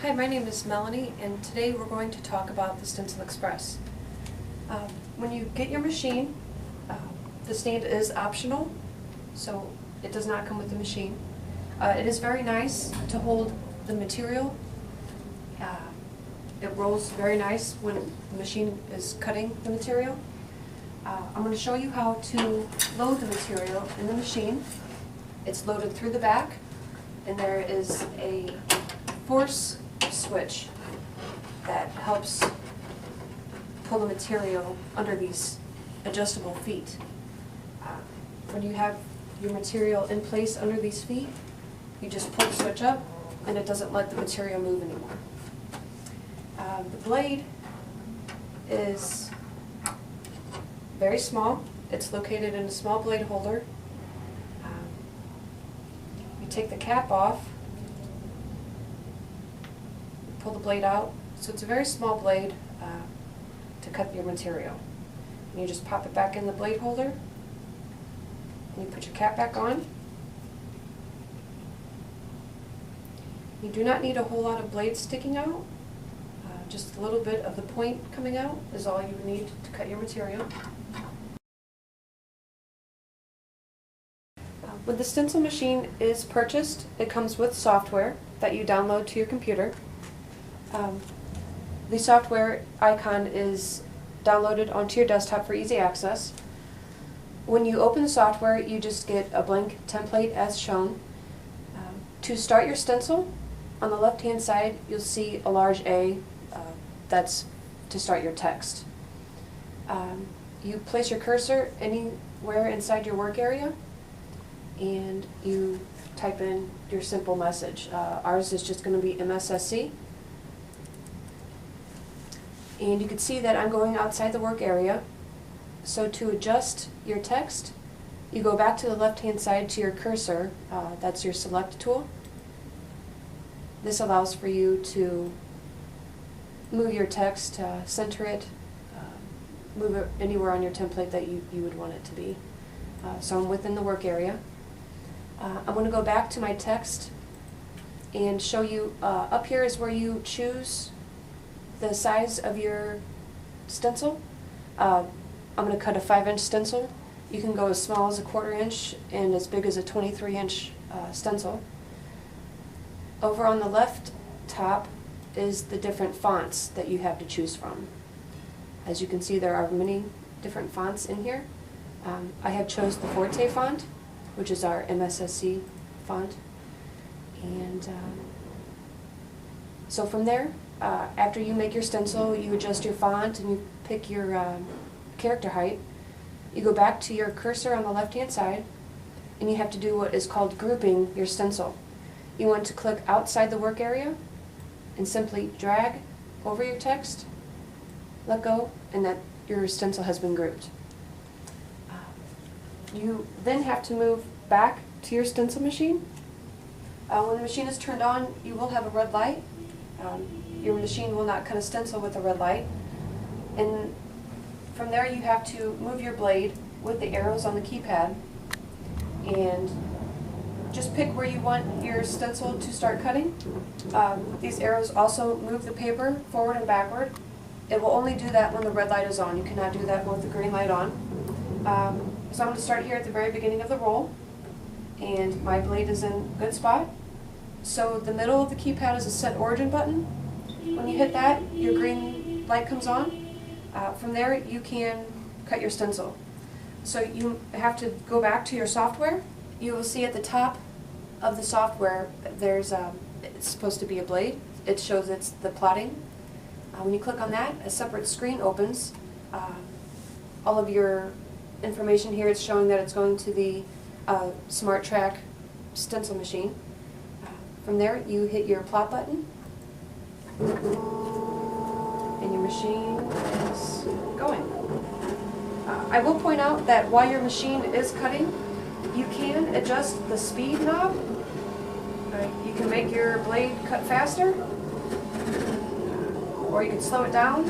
Hi, my name is Melanie, and today we're going to talk about the Stencil Express. When you get your machine, the stand is optional, so it does not come with the machine. It is very nice to hold the material. It rolls very nice when the machine is cutting the material. I'm going to show you how to load the material in the machine. It's loaded through the back, and there is a force switch that helps pull the material under these adjustable feet. When you have your material in place under these feet, you just pull the switch up and it doesn't let the material move anymore. The blade is very small. It's located in a small blade holder. You take the cap off, pull the blade out. So it's a very small blade to cut your material. And you just pop it back in the blade holder, and you put your cap back on. You do not need a whole lot of blade sticking out. Just a little bit of the point coming out is all you need to cut your material. When the stencil machine is purchased, it comes with software that you download to your computer. The software icon is downloaded onto your desktop for easy access. When you open the software, you just get a blank template as shown. To start your stencil, on the left-hand side, you'll see a large A. That's to start your text. You place your cursor anywhere inside your work area, and you type in your simple message. Ours is just going to be MSSC. And you can see that I'm going outside the work area. So to adjust your text, you go back to the left-hand side to your cursor. That's your select tool. This allows for you to move your text, center it, move it anywhere on your template that you would want it to be. So I'm within the work area. I'm going to go back to my text and show you, up here is where you choose the size of your stencil. I'm going to cut a 5-inch stencil. You can go as small as a 1/4 inch and as big as a 23-inch stencil. Over on the left top is the different fonts that you have to choose from. As you can see, there are many different fonts in here. I have chose the Forte font, which is our MSSC font. And so from there, after you make your stencil, you adjust your font and you pick your character height. You go back to your cursor on the left-hand side, and you have to do what is called grouping your stencil. You want to click outside the work area and simply drag over your text, let go, and that your stencil has been grouped. You then have to move back to your stencil machine. When the machine is turned on, you will have a red light. Your machine will not cut a stencil with a red light. And from there you have to move your blade with the arrows on the keypad and just pick where you want your stencil to start cutting. These arrows also move the paper forward and backward. It will only do that when the red light is on. You cannot do that with the green light on. So I'm going to start here at the very beginning of the roll, and my blade is in a good spot. So the middle of the keypad is a set origin button. When you hit that, your green light comes on. From there, you can cut your stencil. So you have to go back to your software. You will see at the top of the software, there's it's supposed to be a blade. It shows it's the plotting. When you click on that, a separate screen opens. All of your information here is showing that it's going to the Smart Track stencil machine. From there, you hit your plot button, and your machine is going. I will point out that while your machine is cutting, you can adjust the speed knob. You can make your blade cut faster, or you can slow it down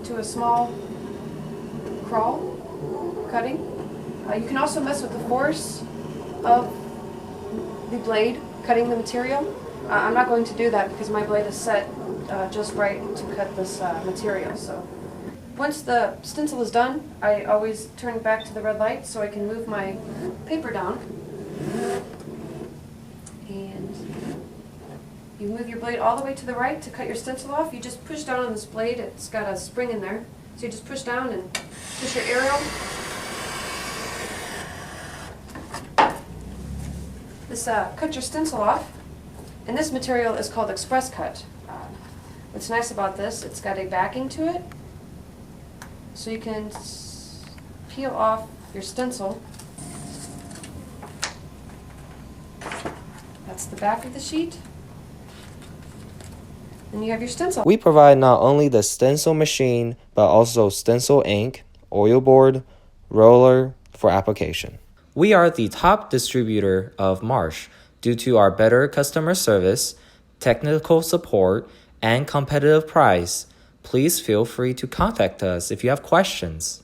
to a small crawl cutting. You can also mess with the force of the blade cutting the material. I'm not going to do that because my blade is set just right to cut this material. So once the stencil is done, I always turn it back to the red light so I can move my paper down. And you move your blade all the way to the right to cut your stencil off. You just push down on this blade. It's got a spring in there. So you just push down and push your aerial. This cuts your stencil off. And this material is called Express Cut. What's nice about this, it's got a backing to it. So you can peel off your stencil. That's the back of the sheet. And you have your stencil. We provide not only the stencil machine, but also stencil ink, oil board, roller for application. We are the top distributor of Marsh due to our better customer service, technical support, and competitive price. Please feel free to contact us if you have questions.